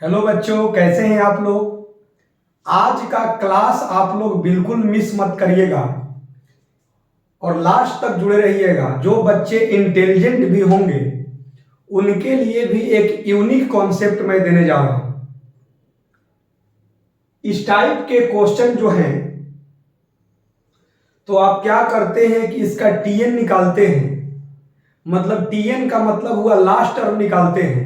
Hello बच्चों, कैसे हैं आप लोग। आज का क्लास आप लोग बिल्कुल मिस मत करिएगा और लास्ट तक जुड़े रहिएगा। जो बच्चे इंटेलिजेंट भी होंगे उनके लिए भी एक यूनिक कॉन्सेप्ट मैं देने जा रहा हूं। इस टाइप के क्वेश्चन जो हैं तो आप क्या करते हैं कि इसका टीएन निकालते हैं। मतलब टीएन का मतलब हुआ लास्ट टर्म निकालते हैं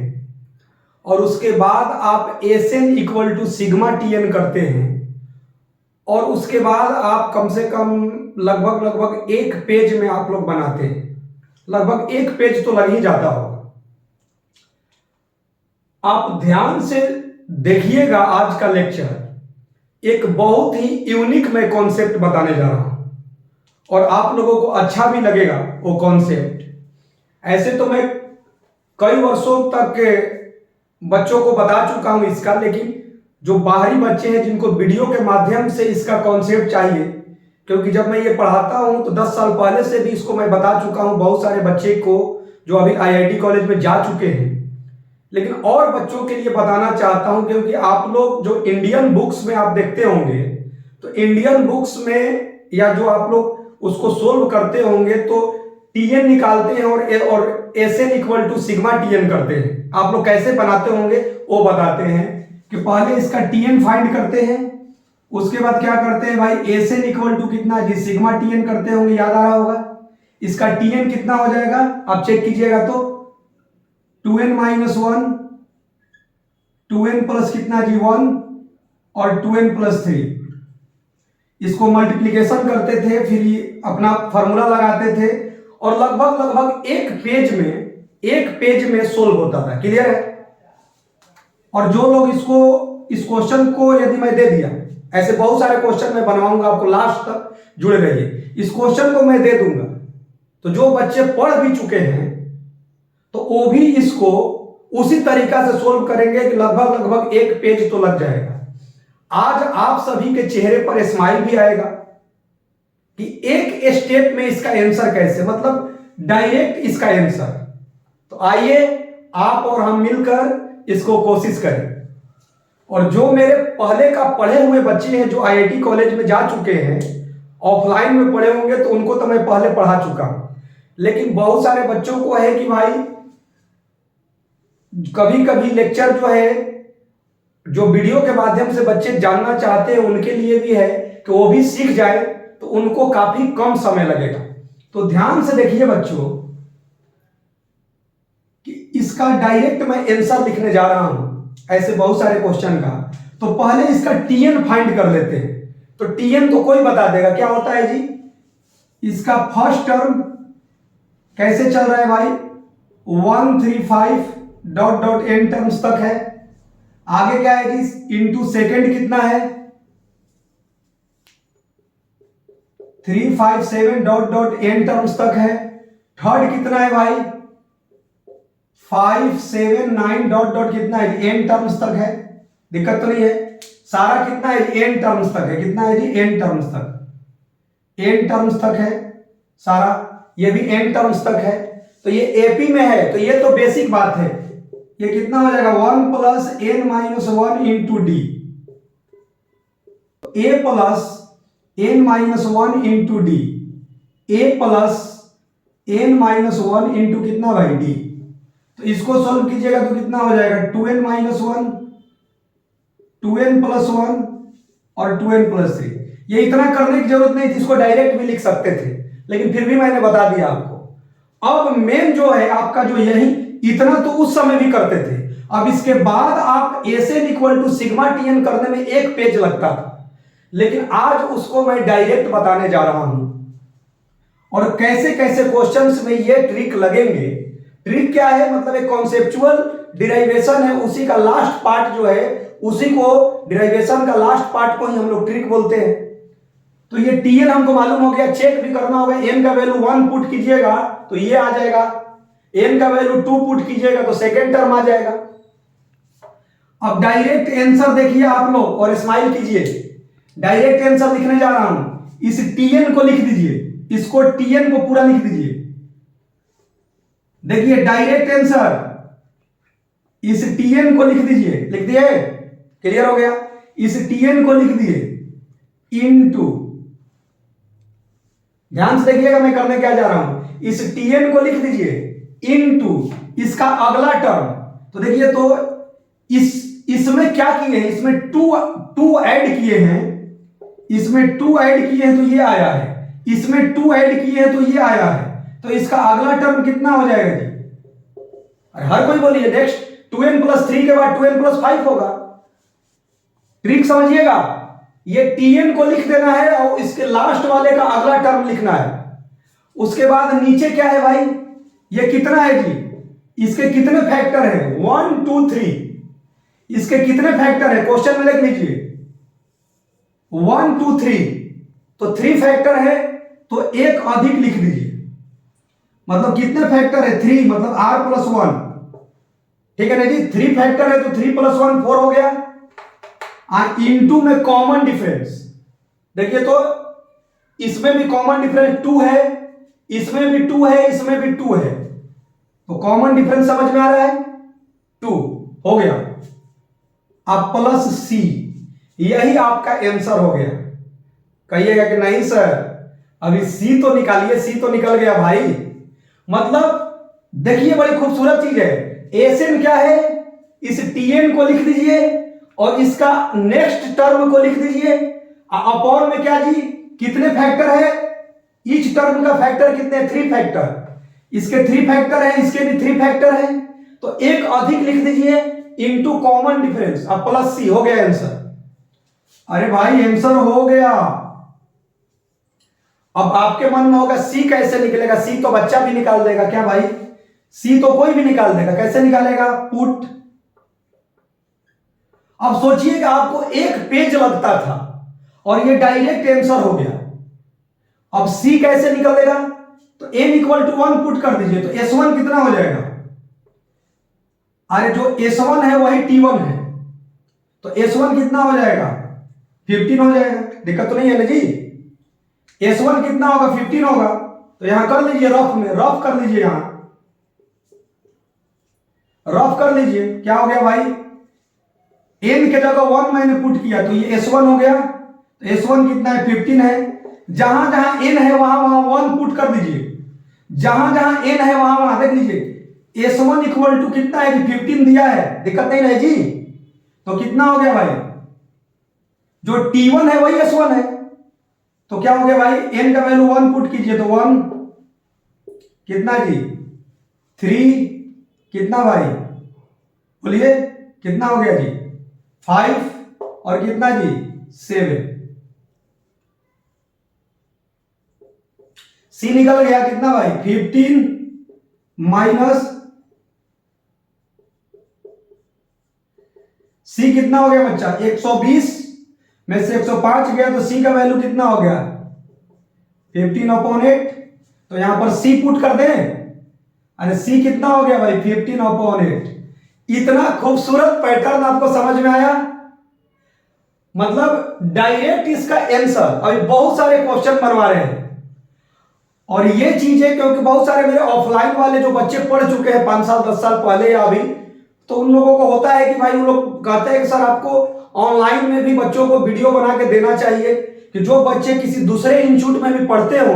और उसके बाद आप SN equal to sigma TN करते हैं और उसके बाद आप कम से कम लगभग एक पेज में आप लोग बनाते हैं। लगभग एक पेज तो लग ही जाता होगा। आप ध्यान से देखिएगा, आज का लेक्चर एक बहुत ही यूनिक मैं कॉन्सेप्ट बताने जा रहा हूं और आप लोगों को अच्छा भी लगेगा वो कॉन्सेप्ट। ऐसे तो मैं कई वर्षों तक के बच्चों को बता चुका हूं इसका, लेकिन जो बाहरी बच्चे हैं जिनको वीडियो के माध्यम से इसका कॉन्सेप्ट चाहिए, क्योंकि जब मैं ये पढ़ाता हूं तो 10 साल पहले से भी इसको मैं बता चुका हूं बहुत सारे बच्चे को जो अभी आईआईटी कॉलेज में जा चुके हैं, लेकिन और बच्चों के लिए बताना चाहता हूं क्योंकि आप लोग जो इंडियन बुक्स में आप देखते होंगे तो इंडियन बुक्स में या जो आप लोग उसको सोल्व करते होंगे तो टीएन निकालते हैं और SN equal to sigma TN करते हैं। आप लोग कैसे बनाते होंगे वो बताते हैं कि पहले इसका टीएन फाइंड करते हैं, उसके बाद क्या करते हैं भाई एसएन इक्वल टू कितना जी सिग्मा टीएन करते होंगे, याद आ रहा होगा। इसका टीएन कितना हो जाएगा आप चेक कीजिएगा तो 2n माइनस 1, 2n प्लस कितना जी 1 और 2n प्लस 3। इसको मल्टीप्लीकेशन करते थे, फिर ये अपना फॉर्मूला लगाते थे और लगभग एक पेज में सोल्व होता था। क्लियर है। और जो लोग इस क्वेश्चन को यदि मैं दे दिया, ऐसे बहुत सारे क्वेश्चन मैं बनवाऊंगा, आपको लास्ट तक जुड़े रहिए। इस क्वेश्चन को मैं दे दूंगा तो जो बच्चे पढ़ भी चुके हैं तो वो भी इसको उसी तरीका से सोल्व करेंगे कि लगभग एक पेज तो लग जाएगा। आज आप सभी के चेहरे पर स्माइल भी आएगा कि एक स्टेप में इसका आंसर कैसे, मतलब डायरेक्ट इसका आंसर। तो आइए आप और हम मिलकर इसको कोशिश करें। और जो मेरे पहले का पढ़े हुए बच्चे हैं जो आईआईटी कॉलेज में जा चुके हैं, ऑफलाइन में पढ़े होंगे तो उनको तो मैं पहले पढ़ा चुका हूं, लेकिन बहुत सारे बच्चों को है कि भाई कभी कभी लेक्चर जो है जो वीडियो के माध्यम से बच्चे जानना चाहते हैं उनके लिए भी है कि वो भी सीख जाए, तो उनको काफी कम समय लगेगा। तो ध्यान से देखिए बच्चों कि इसका डायरेक्ट मैं आंसर लिखने जा रहा हूं ऐसे बहुत सारे क्वेश्चन का। तो पहले इसका टीएन फाइंड कर लेते हैं। तो टीएन तो कोई बता देगा क्या होता है जी। इसका फर्स्ट टर्म कैसे चल रहा है भाई 135 डॉट डॉट एन टर्म्स तक है। आगे क्या है जी इनटू सेकेंड कितना है 357 डॉट डॉट एन टर्म्स तक है। थर्ड कितना है भाई 579 डॉट डॉट कितना है एन टर्म्स तक है। दिक्कत तो नहीं है। सारा कितना है एन टर्म्स तक है। कितना है जी एन टर्म्स तक, एन टर्म्स तक है सारा। ये भी एन टर्म्स तक है। तो ये एपी में है तो ये तो बेसिक बात है। ये कितना हो जाएगा 1 plus n minus 1 into D. A plus n minus 1 into D, A plus n minus 1 into कितना भाई डी। तो इसको सॉल्व कीजिएगा तो कितना हो जाएगा 2n माइनस 1, 2n प्लस 1 और 2n प्लस 3। ये इतना करने की जरूरत नहीं थी, इसको डायरेक्ट भी लिख सकते थे, लेकिन फिर भी मैंने बता दिया आपको। अब मेन जो है आपका जो यही इतना तो उस समय भी करते थे। अब इसके बाद आप SN equal to sigma TN करने में एक पेज लगता था, लेकिन आज उसको मैं डायरेक्ट बताने जा रहा हूं। और कैसे कैसे क्वेश्चंस में ये ट्रिक लगेंगे। ट्रिक क्या है मतलब एक कॉन्सेप्चुअल डिराइवेशन है, उसी का लास्ट पार्ट जो है उसी को डिराइवेशन का लास्ट पार्ट को ही हम लोग ट्रिक बोलते हैं। तो ये टीएन हमको मालूम हो गया, चेक भी करना होगा। एन का वैल्यू 1 पुट कीजिएगा तो ये आ जाएगा, एन का वैल्यू 2 पुट कीजिएगा तो सेकेंड टर्म आ जाएगा। अब डायरेक्ट आंसर देखिए आप लोग और स्माइल कीजिए। डायरेक्ट आंसर लिखने जा रहा हूं। इस टीएन को लिख दीजिए, इसको टीएन को पूरा लिख दीजिए। देखिए डायरेक्ट आंसर इस Tn को लिख दीजिए, लिख दिए, क्लियर हो गया। इस Tn को लिख दिए इनटू, ध्यान से देखिएगा मैं करने क्या जा रहा हूं, इस Tn को लिख दीजिए इनटू इसका अगला टर्म। तो देखिए, तो इसमें क्या किए हैं, इसमें टू ऐड किए हैं, इसमें टू ऐड किए हैं तो ये आया है, इसमें टू ऐड किए हैं तो ये आया है। तो इसका अगला टर्म कितना हो जाएगा जी? अरे हर कोई बोलिए, नेक्स्ट 2n+3 के बाद 2n+5 होगा। ट्रिक समझिएगा, ये Tn को लिख देना है और इसके लास्ट वाले का अगला टर्म लिखना है। उसके बाद नीचे क्या है भाई, ये कितना है जी, इसके कितने फैक्टर हैं, 1 2 3, इसके कितने फैक्टर है क्वेश्चन में लिख लीजिए, 1 2 3, तो 3 फैक्टर है तो एक अधिक लिख दीजिए, मतलब कितने फैक्टर है, 3, मतलब r+1, ठीक है ना जी। 3 फैक्टर है तो 3 + 1 4 हो गया। इनटू में कॉमन डिफरेंस, देखिए तो इसमें भी कॉमन डिफरेंस 2 है, इसमें भी 2 है, इसमें भी 2 है, तो कॉमन डिफरेंस समझ में आ रहा है, 2 हो गया। अब +c, यही आपका आंसर हो गया। कहिएगा कि नहीं सर अभी c तो निकालिए, c तो निकल गया भाई। मतलब देखिए बड़ी खूबसूरत चीज है, Sn क्या है, इस Tn को लिख दीजिए और इसका नेक्स्ट टर्म को लिख दीजिए, अपॉन में क्या जी, कितने फैक्टर है, ईच टर्म का फैक्टर कितने, 3 फैक्टर, इसके 3 फैक्टर है, इसके भी 3 फैक्टर है, तो एक अधिक लिख दीजिए इनटू कॉमन डिफरेंस, अब +c हो गया आंसर। अरे भाई आंसर हो गया। अब आपके मन में होगा c कैसे निकलेगा, c तो बच्चा भी निकाल देगा क्या भाई, c तो कोई भी निकाल देगा, कैसे निकालेगा, पुट। अब सोचिए कि आपको एक पेज लगता था और ये डायरेक्ट आंसर हो गया। अब c कैसे निकल देगा, तो n = 1 पुट कर दीजिए, तो s1 कितना हो जाएगा, अरे जो s1 है वही t1 है, तो s1 कितना हो जाएगा, 15 हो जाएगा, दिक्कत तो नहीं है ना जी। s1 कितना होगा, 15 होगा, तो यहां कर लीजिए रफ में, रफ कर लीजिए, यहां रफ कर लीजिए, क्या हो गया भाई, n के जगह 1 मैंने पुट किया तो ये s1 हो गया, तो s1 कितना है, 15 है। जहां जहां n है वहां वहां 1 पुट कर दीजिए, जहां जहां n है वहां वहां देख लीजिए, s1 = कितना है कि 15 दिया है, दिक्कत नहीं है जी। तो कितना हो गया भाई, जो t1 है वही s1 है, तो क्या हो गया भाई, n का वैल्यू 1 पुट कीजिए, तो 1 कितना जी, 3 कितना भाई, बोलिए कितना हो गया जी, 5 और कितना जी, 7, c निकल गया कितना भाई, 15 माइनस c कितना हो गया बच्चा, 120 में से 105 गया तो c का वैल्यू कितना हो गया, 15/8, तो यहां पर c पुट कर दें, अरे c कितना हो गया भाई, 15/8। इतना खूबसूरत पैटर्न आपको समझ में आया, मतलब डायरेक्ट इसका आंसर। अभी बहुत सारे क्वेश्चन बनवा रहे हैं और ये चीजें, क्योंकि बहुत सारे मेरे ऑफलाइन वाले जो बच्चे पढ़ चुके हैं 5 साल 10 साल पहले या अभी, तो उन लोगों को होता है कि भाई उन लोग कहते हैं कि सर आपको ऑनलाइन में भी बच्चों को वीडियो बना के देना चाहिए, कि जो बच्चे किसी दूसरे इंस्टीट्यूट में भी पढ़ते हो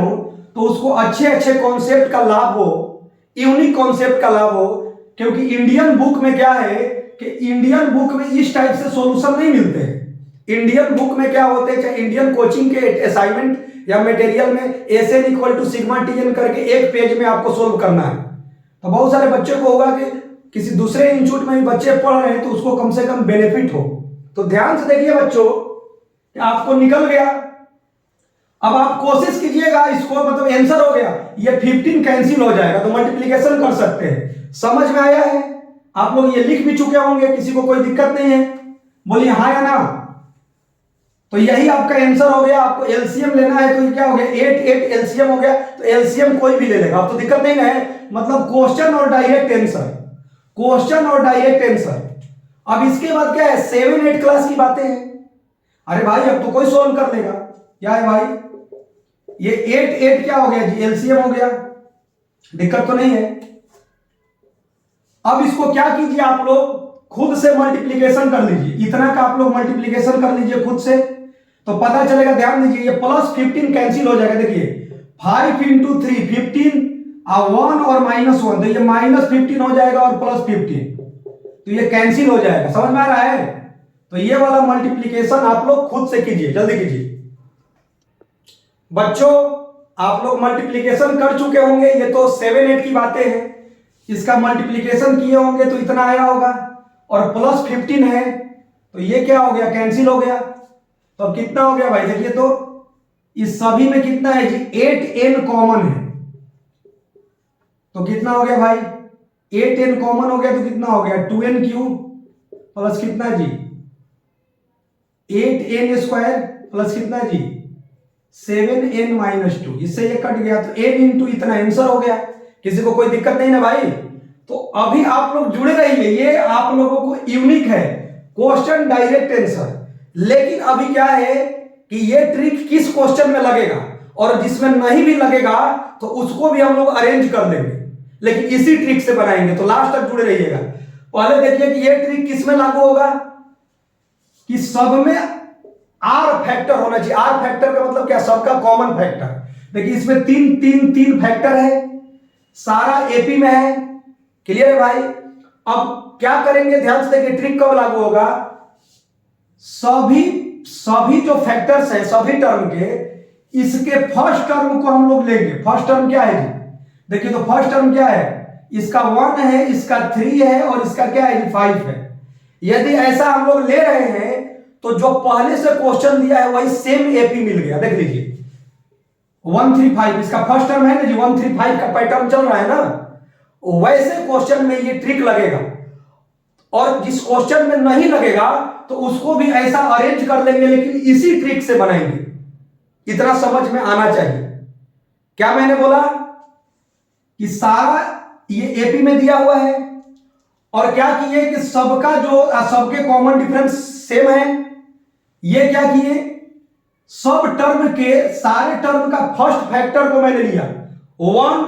तो उसको अच्छे अच्छे कॉन्सेप्ट का लाभ हो, यूनिक कॉन्सेप्ट का लाभ हो। क्योंकि इंडियन बुक में क्या है कि इंडियन बुक में इस टाइप से सॉल्यूशन नहीं मिलते हैं। इंडियन बुक में क्या होते हैं, चाहे इंडियन कोचिंग के असाइनमेंट या मटेरियल में Sn = सिग्मा Tn करके एक पेज में आपको सोल्व करना है, तो बहुत सारे बच्चे को होगा कि किसी दूसरे इंस्टीट्यूट में भी बच्चे पढ़ रहे हैं तो उसको कम से कम बेनिफिट हो। तो ध्यान से देखिए बच्चों कि आपको निकल गया। अब आप कोशिश कीजिएगा इसको, मतलब आंसर हो गया, ये 15 कैंसिल हो जाएगा तो मल्टीप्लिकेशन कर सकते हैं। समझ में आया है? आप लोग ये लिख भी चुके होंगे, किसी को कोई दिक्कत नहीं है, बोलिए हाँ या ना। तो यही आपका आंसर हो गया। आपको एलसीएम लेना है तो ये क्या हो गया, 8 एलसीएम हो गया, तो एलसीएम कोई भी ले लेगा, अब तो दिक्कत नहीं है। मतलब क्वेश्चन और डायरेक्ट आंसर, क्वेश्चन और डायरेक्ट आंसर। अब इसके बाद क्या है, 7 8 क्लास की बातें हैं। अरे भाई अब तो कोई सोल्व कर लेगा, क्या है भाई, ये 8 क्या हो गया जी, एलसीएम हो गया, दिक्कत तो नहीं है। अब इसको क्या कीजिए, आप लोग खुद से मल्टीप्लीकेशन कर लीजिए, इतना का आप लोग मल्टीप्लीकेशन कर लीजिए खुद से, तो पता चलेगा। ध्यान दीजिए, ये +15 कैंसिल हो जाएगा। देखिए 5 × 3 15 और 1 और -1, तो ये -15 हो जाएगा और +15, तो ये कैंसिल हो जाएगा। समझ में आ रहा है? तो ये वाला मल्टीप्लीकेशन आप लोग खुद से कीजिए, जल्दी कीजिए। बच्चों आप लोग मल्टीप्लीकेशन कर चुके होंगे, ये तो 7 8 की बातें हैं। इसका मल्टीप्लीकेशन किए होंगे तो इतना आया होगा, और +15 है तो ये क्या हो गया, कैंसिल हो गया। तो अब कितना हो गया भाई, देखिए तो इस सभी में कितना है जी, 8n कॉमन है, तो कितना हो गया भाई, 8n कॉमन हो गया तो कितना हो गया, 2n³ प्लस कितना जी, 8n² प्लस कितना जी, 7n-2। इससे ये कट गया तो n × इतना आंसर हो गया। किसी को कोई दिक्कत नहीं ना भाई? तो अभी आप लोग जुड़े रहिए, ये आप लोगों को यूनिक है क्वेश्चन डायरेक्ट आंसर। लेकिन अभी क्या है कि ये ट्रिक किस क्वेश्चन में लगेगा और जिसमें नहीं भी लगेगा तो उसको भी हम लोग अरेंज कर देंगे, लेकिन इसी ट्रिक से बनाएंगे। तो लास्ट तक जुड़े रहिएगा। पहले देखिए कि ये ट्रिक किस में लागू होगा, कि सब में आर फैक्टर होना चाहिए। आर फैक्टर का मतलब क्या, सबका कॉमन फैक्टर। देखिए इसमें तीन फैक्टर है, सारा एपी में है। क्लियर है भाई? अब क्या करेंगे, ध्यान से देखिए ट्रिक कब लागू होगा, सभी जो फैक्टर्स हैं सभी टर्म के, इसके फर्स्ट टर्म को हम लोग लेंगे। फर्स्ट टर्म क्या है जी, देखिए तो फर्स्ट टर्म क्या है, इसका 1 है, इसका 3 है और इसका क्या है जी 5 है। यदि ऐसा हम लोग ले रहे हैं तो जो पहले से क्वेश्चन दिया है वही सेम एपी मिल गया। देख लीजिए 135 इसका फर्स्ट टर्म है ना जी, 135 का पैटर्न चल रहा है ना, वैसे क्वेश्चन में ये ट्रिक लगेगा। और जिस क्वेश्चन में नहीं लगेगा तो उसको भी ऐसा अरेंज कर लेंगे, लेकिन इसी ट्रिक से बनाएंगे। इतना समझ में आना चाहिए। क्या मैंने बोला कि सारा ये एपी में दिया हुआ है, और क्या किए कि सबका जो सबके कॉमन डिफरेंस सेम है। ये क्या किए, सब टर्म के सारे टर्म का फर्स्ट फैक्टर को मैंने लिया 1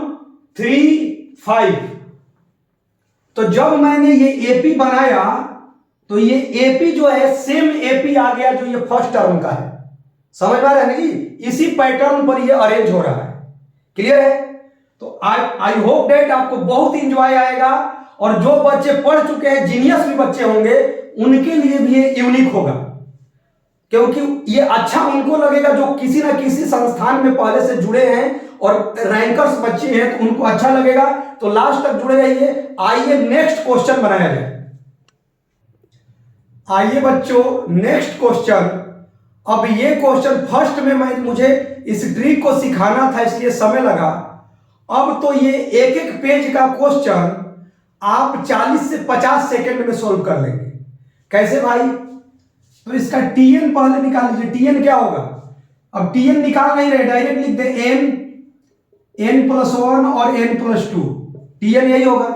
3 5। तो जब मैंने ये एपी बनाया तो ये एपी जो है सेम एपी आ गया जो ये फर्स्ट टर्म का है। समझ में आ रहा है ना जी? इसी पैटर्न पर ये अरेंज हो रहा है। क्लियर है? तो आई होप डेट आपको बहुत इंजॉय आएगा, और जो बच्चे पढ़ चुके हैं, जीनियस भी बच्चे होंगे, उनके लिए भी ये यूनिक होगा, क्योंकि ये अच्छा उनको लगेगा जो किसी ना किसी संस्थान में पहले से जुड़े हैं और रैंकर्स बच्चे हैं, तो उनको अच्छा लगेगा। तो लास्ट तक जुड़े रहिए। आइए नेक्स्ट क्वेश्चन बनाया जाए। आइए बच्चों नेक्स्ट क्वेश्चन। अब ये क्वेश्चन फर्स्ट में मुझे इस ट्रिक को सिखाना था, इसलिए समय लगा। अब तो ये एक एक पेज का क्वेश्चन आप 40 से 50 सेकंड में सोल्व कर लेंगे। कैसे भाई? तो इसका टीएन पहले निकाल लीजिए। टीएन क्या होगा, अब टीएन निकाल नहीं रहे, डायरेक्ट लिख दे n+1 और n+2। टीएन यही होगा।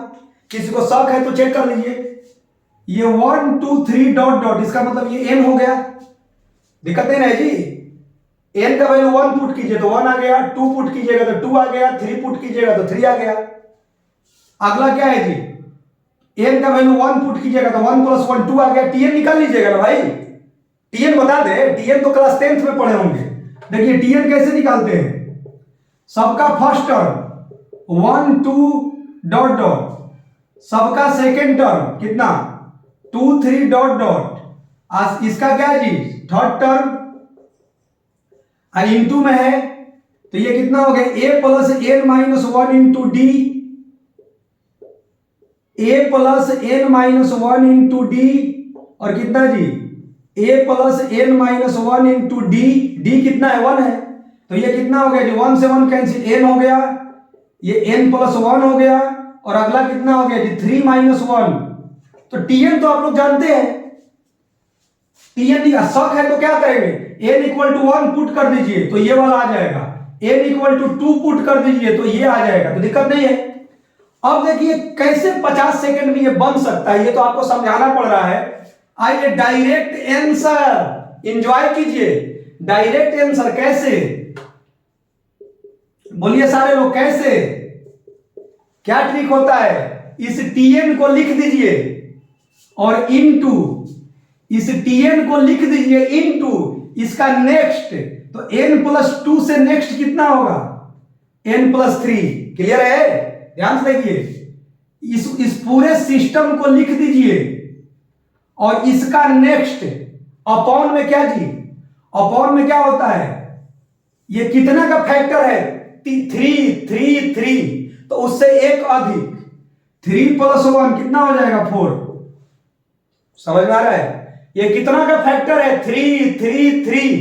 किसी को शक है तो चेक कर लीजिए। ये 1 2 3 डॉट डॉट, इसका मतलब ये n हो गया। दिक्कत नहीं है जी। n का वैल्यू 1 पुट कीजिए तो 1 आ गया, 2 पुट कीजिएगा तो 2 आ गया, 3 पुट कीजिएगा तो 3 आ गया। अगला क्या है जी, n का वैल्यू 1 पुट कीजिएगा तो 1 + 1 2 आ गया। टीएन निकाल लीजिएगा ना भाई। टीएन बता दे, टीएन तो क्लास 10th में पढ़े होंगे। देखिए टीएन कैसे निकालते हैं, सबका फर्स्ट टर्म 1 2 डॉट डॉट, सबका सेकेंड टर्म कितना 2 3 डॉट डॉट, इसका क्या है जी थर्ड टर्म इंटू में है, तो ये कितना हो गया a + n - 1 × d, a + n - 1 × d, और कितना जी a + n - 1 × d। d कितना है 1 है, तो ये कितना हो गया जी 1 से 1 कैंसिल, n हो गया, ये n + 1 हो गया, और अगला कितना हो गया जी 3 - 1। तो टीएन तो आप लोग जानते हैं। टीएन का शक है तो क्या करेंगे, n = 1 पुट कर दीजिए तो ये वाला आ जाएगा, n = 2 पुट कर दीजिए तो ये आ जाएगा, तो दिक्कत नहीं है। अब देखिए कैसे 50 सेकंड में ये बन सकता है, ये तो आपको समझाना पड़ रहा है। आइए डायरेक्ट आंसर एंजॉय कीजिए। डायरेक्ट आंसर कैसे, बोलिए सारे लोग कैसे, क्या ट्रिक होता है? इस Tn को लिख दीजिए और इनटू इस Tn को लिख दीजिए इनटू इसका नेक्स्ट, तो n+2 से नेक्स्ट कितना होगा n+3। क्लियर है? ध्यान से देखिए, इस पूरे सिस्टम को लिख दीजिए और इसका नेक्स्ट अपॉन में क्या जी, अपॉन में क्या होता है, ये कितना का फैक्टर है 3 तो उससे एक अधिक 3 + 1 कितना हो जाएगा 4। समझ में आ रहा है? ये कितना का फैक्टर है 3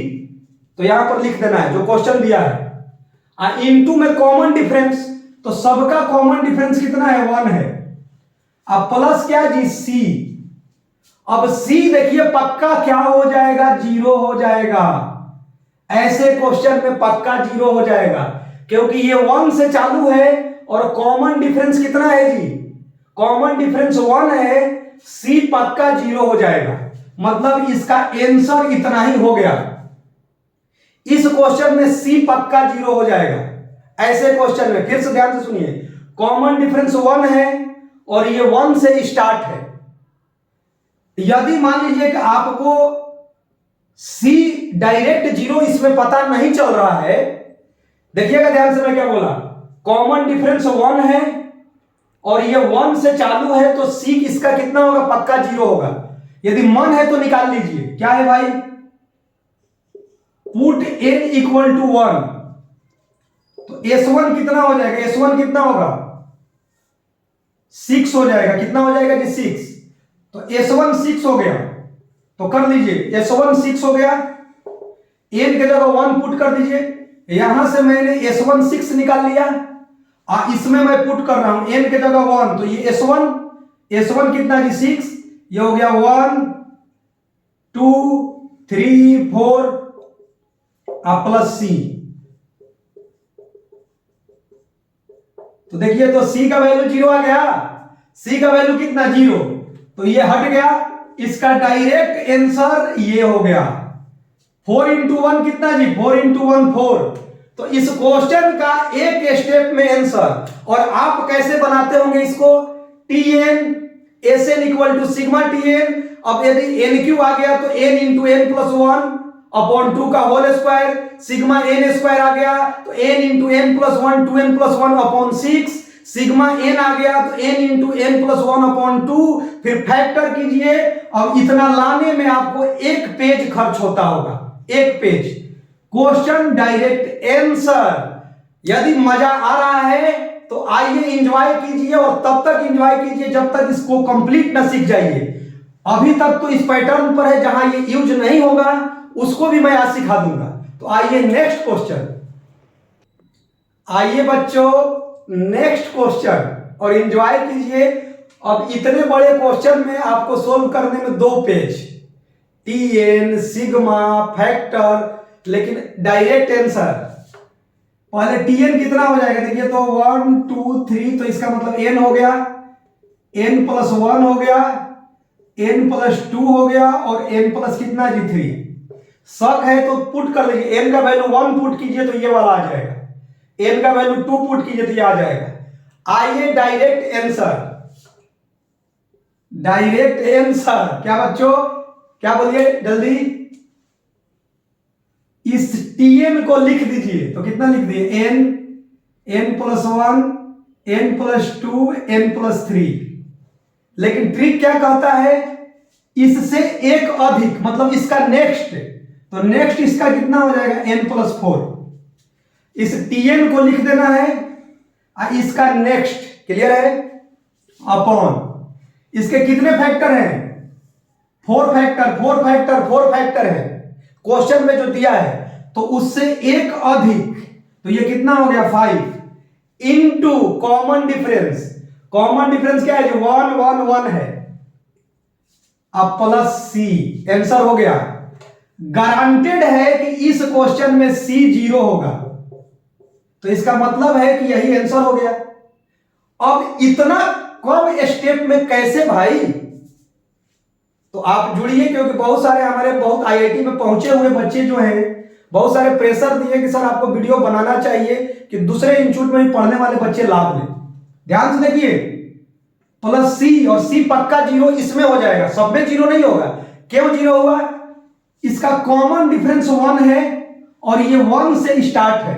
तो यहां पर लिख देना है जो क्वेश्चन दिया है। इनटू में कॉमन डिफरेंस, तो सबका कॉमन डिफरेंस कितना है 1 है। अब प्लस क्या जी सी, अब सी देखिए पक्का क्या हो जाएगा 0 हो जाएगा। ऐसे क्वेश्चन में पक्का 0 हो जाएगा क्योंकि ये 1 से चालू है और कॉमन डिफरेंस कितना है जी, कॉमन डिफरेंस 1 है, सी पक्का 0 हो जाएगा। मतलब इसका आंसर इतना ही हो गया। इस क्वेश्चन में सी पक्का 0 हो जाएगा। ऐसे क्वेश्चन में फिर से ध्यान से सुनिए, कॉमन डिफरेंस 1 है और ये 1 से स्टार्ट है। यदि मान लीजिए कि आपको सी डायरेक्ट 0 इसमें पता नहीं चल रहा है, देखिएगा ध्यान से मैं क्या बोला, कॉमन डिफरेंस 1 है और ये 1 से चालू है, तो सी इसका कितना होगा पक्का 0 होगा। यदि मन है तो निकाल लीजिए, क्या है भाई, पुट n = 1, तो s1 कितना हो जाएगा, s1 कितना होगा 6 हो जाएगा। कितना हो जाएगा कि 6, तो s1 6 हो गया, तो कर लीजिए s1 6 हो गया, n के जगह 1 पुट कर दीजिए। यहां से मैंने s1 6 निकाल लिया, इसमें मैं पुट कर रहा हूं n के जगह 1, तो ये s1 कितना जी 6, ये हो गया 1 2 3 4 प्लस सी, तो देखिए तो सी का वैल्यू 0 आ गया। सी का वैल्यू कितना 0, तो ये हट गया, इसका डायरेक्ट आंसर ये हो गया 4 × 1 कितना जी 4 × 1 4। तो इस क्वेश्चन का एक स्टेप में आंसर, और आप कैसे बनाते होंगे इसको, Tn Sn = सिग्मा Tn। अब यदि NQ आ गया तो n × n+1 अपॉन 2 का होल स्क्वायर, सिग्मा n² आ गया तो n × n+1 2n+1 upon 6, sigma n आ गया तो n × n+1 अपॉन 2, फिर फैक्टर कीजिए। अब इतना लाने में आपको एक पेज खर्च होता होगा, एक पेज, क्वेश्चन डायरेक्ट आंसर। यदि मजा आ रहा है तो आइए एंजॉय कीजिए, और तब तक एंजॉय कीजिए जब तक इसको कंप्लीट ना सीख जाइए। अभी तक तो इस पैटर्न पर है, जहां ये यूज नहीं होगा उसको भी मैं आज सिखा दूंगा। तो आइए नेक्स्ट क्वेश्चन, आइए बच्चों नेक्स्ट क्वेश्चन, और एंजॉय कीजिए। अब इतने बड़े क्वेश्चन में आपको सोल्व करने में 2 पेज, Tn सिग्मा फैक्टर, लेकिन डायरेक्ट आंसर। पहले Tn कितना हो जाएगा, देखिए तो 1 2 3, तो इसका मतलब n हो गया, n+1 हो गया, n+2 हो गया, और n+ कितना जी 3। शक है तो पुट कर लीजिए, n का वैल्यू 1 पुट कीजिए तो ये वाला आ जाएगा, n का वैल्यू 2 पुट कीजिए तो ये आ जाएगा। आइए डायरेक्ट आंसर, डायरेक्ट आंसर क्या बच्चों, क्या बोलिए जल्दी, इस Tn को लिख दीजिए, तो कितना लिख दिए n+1 n+2 n+3। लेकिन ट्रिक क्या कहता है, इससे एक अधिक, मतलब इसका नेक्स्ट, तो नेक्स्ट इसका कितना हो जाएगा n+4। इस Tn को लिख देना है, इसका नेक्स्ट, क्लियर है, अपॉन इसके कितने फैक्टर हैं, 4 फैक्टर है क्वेश्चन में जो दिया है, तो उससे एक अधिक, तो ये कितना हो गया 5 into common difference. Common difference क्या है जो 1 1 1 है, अब प्लस सी, आंसर हो गया। गारंटेड है कि इस क्वेश्चन में सी 0 होगा, तो इसका मतलब है कि यही आंसर हो गया। अब इतना कम स्टेप में कैसे भाई, तो आप जुड़िए, क्योंकि बहुत सारे हमारे बहुत आईआईटी में पहुंचे हुए बच्चे जो हैं, बहुत सारे प्रेशर दिए कि सर आपको वीडियो बनाना चाहिए कि दूसरे इंस्टीट्यूट में भी पढ़ने वाले बच्चे लाभ लें। ध्यान से देखिए, प्लस सी, और सी पक्का जीरो इसमें हो जाएगा, सब में जीरो नहीं होगा। क्यों जीरो हुआ? इसका कॉमन डिफरेंस 1 है और ये 1 से स्टार्ट है,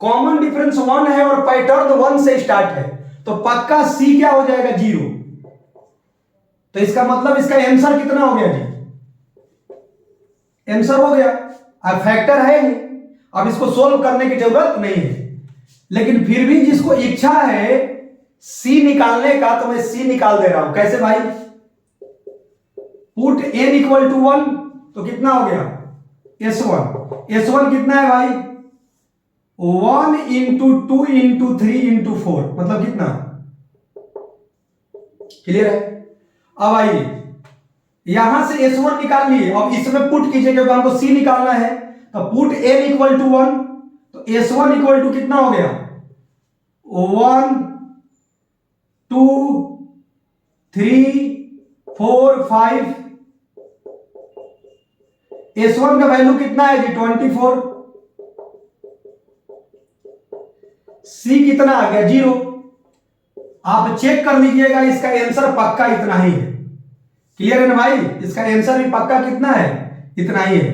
कॉमन डिफरेंस 1 है और पैटर्न 1 से स्टार्ट है, तो पक्का सी क्या हो जाएगा? जीरो। तो इसका मतलब इसका आंसर कितना हो गया जी? आंसर हो गया। अब फैक्टर है नहीं, अब इसको सोल्व करने की जरूरत नहीं है, लेकिन फिर भी जिसको इच्छा है सी निकालने का, तो मैं सी निकाल दे रहा हूं। कैसे भाई? पुट n इक्वल टू 1, तो कितना हो गया? S1। S1 कितना है भाई? 1 इंटू 2 इंटू 3 इंटू 4, मतलब कितना? क्लियर है? अब आइए यहां से S1 निकाल लिए, अब इसमें पुट कीजिए क्योंकि हमको C निकालना है, तो पुट n इक्वल टू 1, तो S1 इक्वल टू कितना हो गया? 1 2 3 4 5। S1 का वैल्यू कितना है जी? 24। C कितना आ गया? 0। आप चेक कर लीजिएगा, इसका आंसर पक्का इतना ही है। क्लियर है ना भाई? इसका आंसर भी पक्का कितना है? इतना ही है।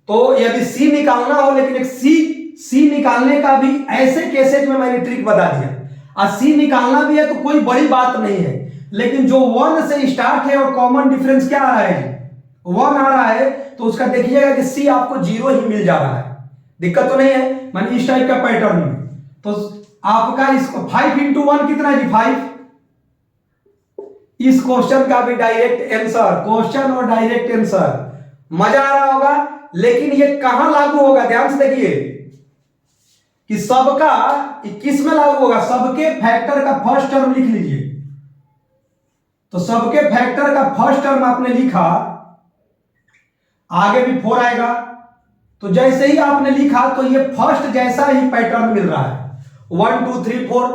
तो यदि सी निकालना हो, लेकिन एक सी निकालने का भी ऐसे केसेज में मैंने ट्रिक बता दिया, और सी निकालना भी है तो कोई बड़ी बात नहीं है, लेकिन जो 1 से स्टार्ट है और कॉमन डिफरेंस क्या आ रहा है? 1 आ रहा है, तो उसका देखिएगा कि सी आपको 0 ही मिल जा रहा है, दिक्कत तो नहीं है। मान इस टाइप का पैटर्न में, तो आपका इसको 5 इंटू 1 कितना है जी? 5। इस क्वेश्चन का भी डायरेक्ट आंसर, क्वेश्चन और डायरेक्ट आंसर। मजा आ रहा होगा, लेकिन ये कहां लागू होगा? ध्यान से देखिए कि सबका किस में लागू होगा? सबके फैक्टर का फर्स्ट टर्म लिख लीजिए। तो सबके फैक्टर का फर्स्ट टर्म आपने लिखा, आगे भी 4 आएगा, तो जैसे ही आपने लिखा तो ये फर्स्ट जैसा ही पैटर्न मिल रहा है, 1 2 3 4,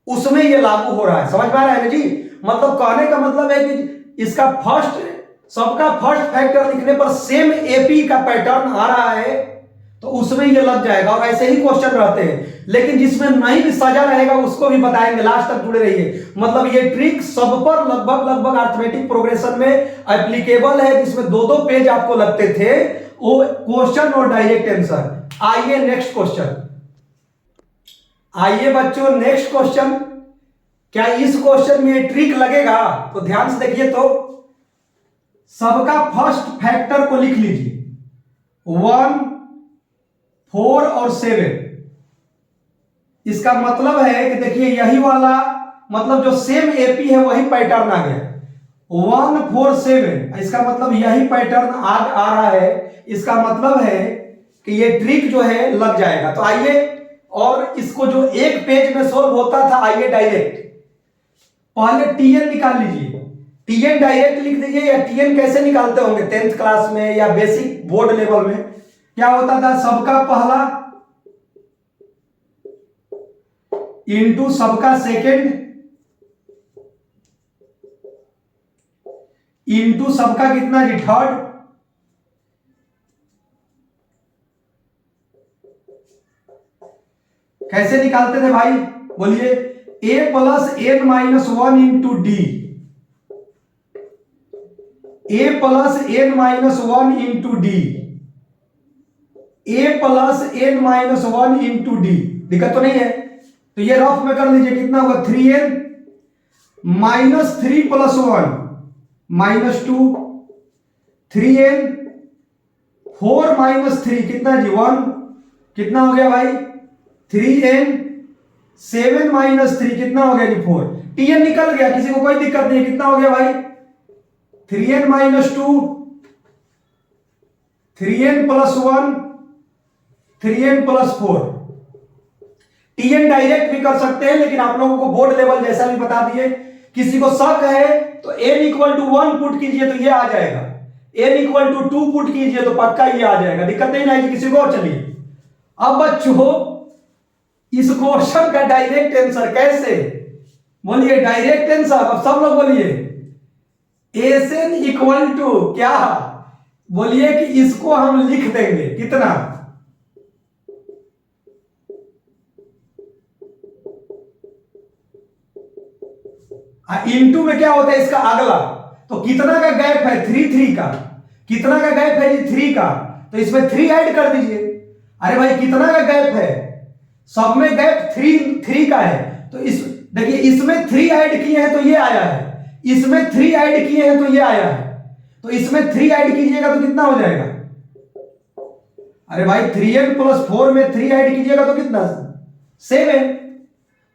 उसमें ये लागू हो रहा है। समझ में आ रहा है ना जी? मतलब कहने का मतलब है कि इसका फर्स्ट, सबका फर्स्ट फैक्टर लिखने पर सेम एपी का पैटर्न आ रहा है, तो उसमें ये लग जाएगा। और ऐसे ही क्वेश्चन रहते हैं, लेकिन जिसमें नहीं भी सजा रहेगा उसको भी बताएंगे, लास्ट तक जुड़े रहिए। मतलब ये ट्रिक सब पर लगभग अर्थमेटिक प्रोग्रेशन में एप्लीकेबल है, जिसमें 2-2 पेज आपको लगते थे, वो क्वेश्चन और डायरेक्ट आंसर। आइए नेक्स्ट क्वेश्चन। आइए बच्चों नेक्स्ट क्वेश्चन। क्या इस क्वेश्चन में ट्रिक लगेगा? तो ध्यान से देखिए, तो सबका फर्स्ट फैक्टर को लिख लीजिए, 1 4 और 7। इसका मतलब है कि देखिए यही वाला, मतलब जो सेम एपी है वही पैटर्न आ गया, 1 4 7। इसका मतलब यही पैटर्न आ रहा है। इसका मतलब है कि ये ट्रिक जो है लग जाएगा। तो आइए, और इसको जो एक पेज में सोल्व होता था, आइए डायरेक्ट पहले टीएन निकाल लीजिए। टीएन डायरेक्ट लिख दीजिए, या टीएन कैसे निकालते होंगे 10th क्लास में या बेसिक बोर्ड लेवल में? क्या होता था? सबका पहला इंटू सबका सेकेंड इंटू सबका कितना जी? थर्ड। कैसे निकालते थे भाई? बोलिए। a plus n minus 1 into D, a plus n minus 1 into D, a plus n minus 1 into D. दिक्कत तो नहीं है? तो ये रफ में कर लीजिए, कितना होगा? 3n minus 3 plus 1 minus 2, 3n 4 minus 3 कितना जी? 1। कितना हो गया भाई? 3n 7 माइनस 3 कितना हो गया जी? 4। टीएन निकल गया, किसी को कोई दिक्कत नहीं। कितना हो गया भाई? 3n minus 2, 3n plus 1, 3n plus 4। TN direct भी कर सकते हैं, लेकिन आप लोगों को बोर्ड लेवल जैसा भी बता दिए। किसी को शक है तो n इक्वल टू 1 पुट कीजिए तो ये आ जाएगा, n इक्वल टू 2 पुट कीजिए तो पक्का ये आ जाएगा, दिक्कत नहीं आएगी किसी को। चलिए अब बच्चों, इस क्वेश्चन का डायरेक्ट आंसर कैसे? बोलिए डायरेक्ट आंसर। अब सब लोग बोलिए, एसएन इक्वल टू क्या? बोलिए कि इसको हम लिख देंगे कितना? इनटू में क्या होता है इसका अगला, तो कितना का गैप है 3 का, कितना का गैप है जी 3 का, तो इसमें 3 ऐड कर दीजिए। अरे भाई कितना का गैप है, सब में गैप 3 का है, तो इस देखिए इसमें 3 ऐड किए हैं तो ये आया है, इसमें 3 ऐड किए हैं तो ये आया है, तो इसमें 3 ऐड कीजिएगा तो कितना हो जाएगा, अरे भाई 3n + 4 में 3 ऐड कीजिएगा तो कितना 7।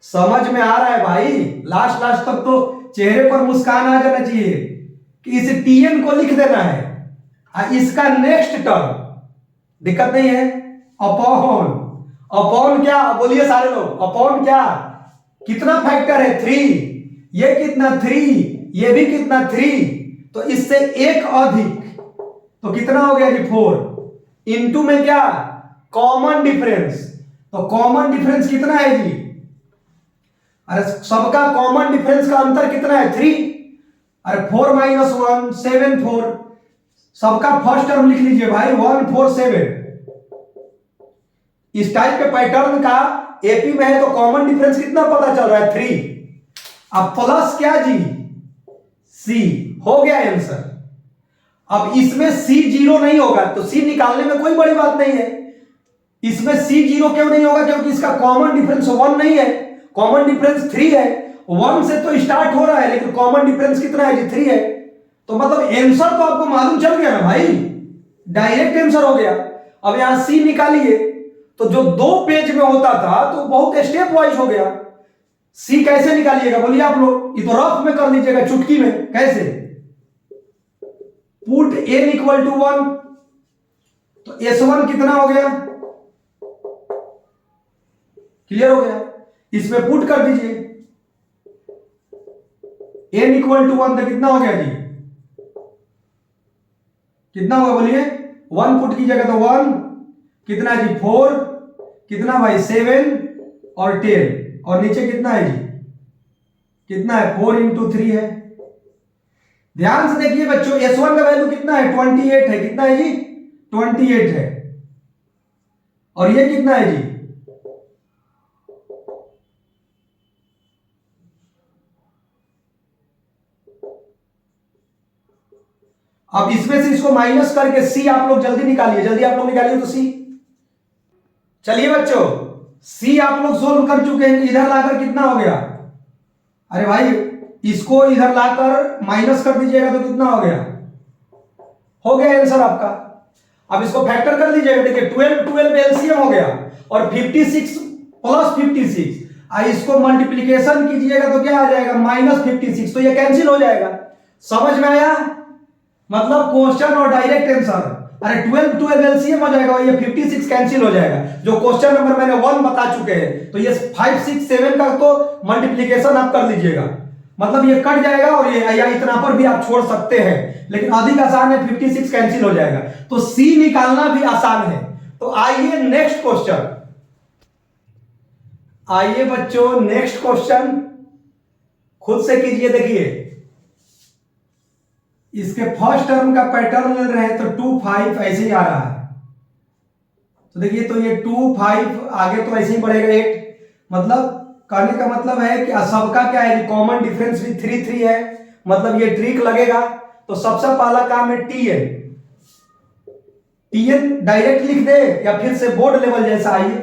समझ में आ रहा है भाई, लास्ट तक तो चेहरे पर मुस्कान आ जाना चाहिए कि इस tn को लिख देना है, इसका नेक्स्ट टर्म दिक्कत नहीं है, अपॉन क्या बोलिए सारे लोग, अपॉन क्या, कितना फैक्टर है 3, ये कितना 3, ये भी कितना 3, तो इससे एक अधिक तो कितना हो गया जी 4, इनटू में क्या कॉमन डिफरेंस, तो कॉमन डिफरेंस कितना है जी, अरे सबका कॉमन डिफरेंस का अंतर कितना है 3, अरे 4 - 1 7 4, सबका फर्स्ट टर्म लिख लीजिए भाई 1 4 7। इस टाइप के पैटर्न का एपी में है तो कॉमन डिफरेंस कितना पता चल रहा है 3, अब प्लस क्या जी सी, हो गया आंसर। अब इसमें सी 0 नहीं होगा तो सी निकालने में कोई बड़ी बात नहीं है, इसमें सी 0 क्यों नहीं होगा, क्योंकि इसका कॉमन डिफरेंस 1 नहीं है, कॉमन डिफरेंस 3 है, 1 से तो स्टार्ट हो रहा है लेकिन कॉमन डिफरेंस कितना है जी 3 है, तो मतलब आंसर तो आपको मालूम चल गया ना भाई, डायरेक्ट आंसर हो गया। अब यहां सी निकालिए तो जो 2 पेज में होता था तो बहुत स्टेप वाइज हो गया, सी कैसे निकालिएगा बोलिए आप लोग, ये तो रफ में कर लीजिएगा चुटकी में, कैसे, पुट n = 1, तो s1 कितना हो गया, क्लियर हो गया, इसमें पुट कर दीजिए n = 1, तो कितना हो गया जी, कितना होगा बोलिए, 1 पुट कीजिएगा तो 1, कितना जी 4, कितना भाई 7 और 10, और नीचे कितना है जी, कितना है 4 × 3 है। ध्यान से देखिए बच्चों, s1 का वैल्यू कितना है 28 है, कितना है जी 28 है, और ये कितना है जी, अब इसमें से इसको माइनस करके सी आप लोग जल्दी निकालिए, जल्दी आप लोग निकालिए तो सी, चलिए बच्चों सी आप लोग सोल्व कर चुके हैं, इधर लाकर कितना हो गया, अरे भाई इसको इधर लाकर माइनस कर दीजिएगा तो कितना हो गया, हो गया आंसर आपका। अब इसको फैक्टर कर लीजिएगा, देखिए 12 एलसीएम हो गया और 56 + 56, इसको मल्टीप्लीकेशन कीजिएगा तो क्या आ जाएगा -56, तो ये कैंसिल हो जाएगा। समझ में आया, मतलब क्वेश्चन और डायरेक्ट आंसर, अरे 12 एलसीएम हो जाएगा और ये 56 कैंसिल हो जाएगा, जो क्वेश्चन नंबर मैंने 1 बता चुके हैं, तो ये 5 6 7 का तो मल्टीप्लीकेशन आप कर लीजिएगा, मतलब ये कट जाएगा और ये या इतना पर भी आप छोड़ सकते हैं, लेकिन अधिक आसान है 56 कैंसिल हो जाएगा, तो सी निकालना भी आसान है। तो आइए नेक्स्ट क्वेश्चन, आइए बच्चों नेक्स्ट क्वेश्चन खुद से कीजिए, देखिए इसके फर्स्ट टर्म का पैटर्न ले रहे हैं तो 2 5 ऐसे ही आ रहा है, तो देखिए तो ये 2 5 आगे तो ऐसे ही बढ़ेगा 8, मतलब कहने का मतलब है कि सबका क्या है कॉमन डिफरेंस भी 3 3 है, मतलब ये ट्रिक लगेगा। तो सबसे पहला काम है टीएन डायरेक्ट लिख दे या फिर से बोर्ड लेवल जैसा, आइए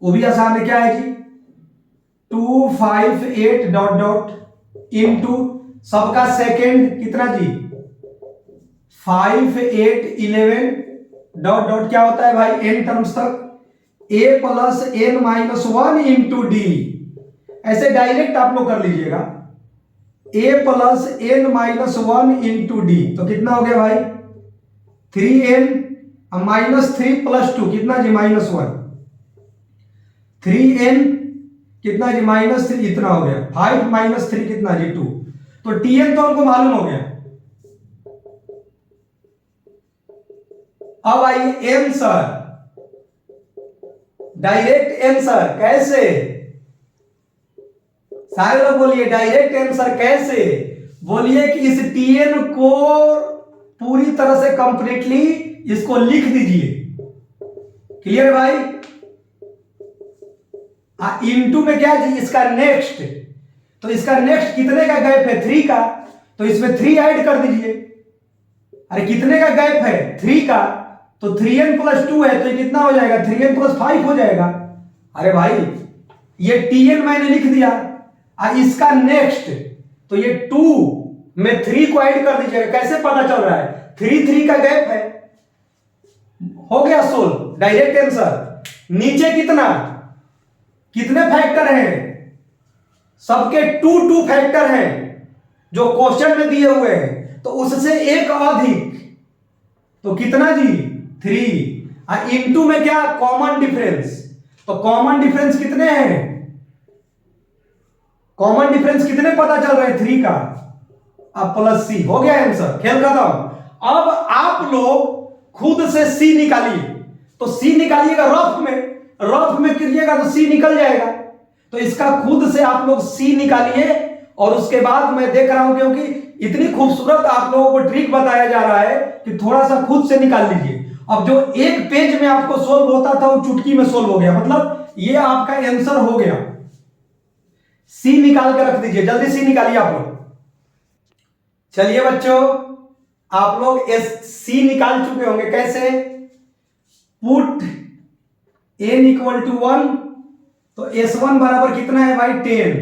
वो भी आसान है, क्या है जी 2 5 8 डॉट डॉट इनटू सबका सेकंड कितना जी 5 8 11 डॉट डॉट क्या होता है भाई n टर्म्स तक a + n - 1 इंटू डी, ऐसे डायरेक्ट आप लोग कर लीजिएगा a + n - 1 इंटू डी, तो कितना हो गया भाई 3n -3 + 2 कितना जी -1, 3n कितना जी -3 इतना हो गया, 5 - 3 कितना जी 2, तो tn तो हमको मालूम हो गया। अब आइए आंसर, डायरेक्ट आंसर कैसे, सारे लोग बोलिए डायरेक्ट आंसर कैसे, बोलिए कि इस tn को पूरी तरह से कंप्लीटली इसको लिख दीजिए, क्लियर भाई, इनटू में क्या जी इसका नेक्स्ट, तो इसका नेक्स्ट कितने का गैप है? 3 का, तो इसमें 3 ऐड कर दीजिए। अरे कितने का गैप है? 3 का, तो 3n प्लस 2 है, तो ये कितना हो जाएगा? 3n प्लस 5 हो जाएगा। अरे भाई ये tn मैंने लिख दिया, इसका नेक्स्ट, तो ये 2 में 3 को ऐड कर दीजिएगा। कैसे पता चल रहा है? 3 का गैप है, हो गया सोल्व, डायरेक्ट आंसर। नीचे कितने फैक्टर हैं? सबके 2 फैक्टर हैं जो क्वेश्चन में दिए हुए हैं, तो उससे एक अधिक, तो कितना जी? 3। इनटू में क्या? Common difference. तो कॉमन डिफरेंस कितने हैं? कॉमन डिफरेंस कितने पता चल रहे हैं? 3 का, अब प्लस सी, हो गया आंसर, खेल खत्म। अब आप लोग खुद से सी निकालिए, तो सी निकालिएगा रफ में करिएगा तो सी निकल जाएगा। तो इसका खुद से आप लोग सी निकालिए, और उसके बाद मैं देख रहा हूं क्योंकि इतनी खूबसूरत आप लोगों को ट्रिक बताया जा रहा है कि थोड़ा सा खुद से निकाल लीजिए। अब जो एक पेज में आपको सोल्व होता था वो चुटकी में सोल्व हो गया, मतलब ये आपका आंसर हो गया। सी निकाल के रख दीजिए, जल्दी सी निकालिए आप लोग। चलिए बच्चों, आप लोग सी निकाल चुके होंगे। कैसे? पुट n इक्वल टू 1, तो s1 बराबर कितना है भाई? 10।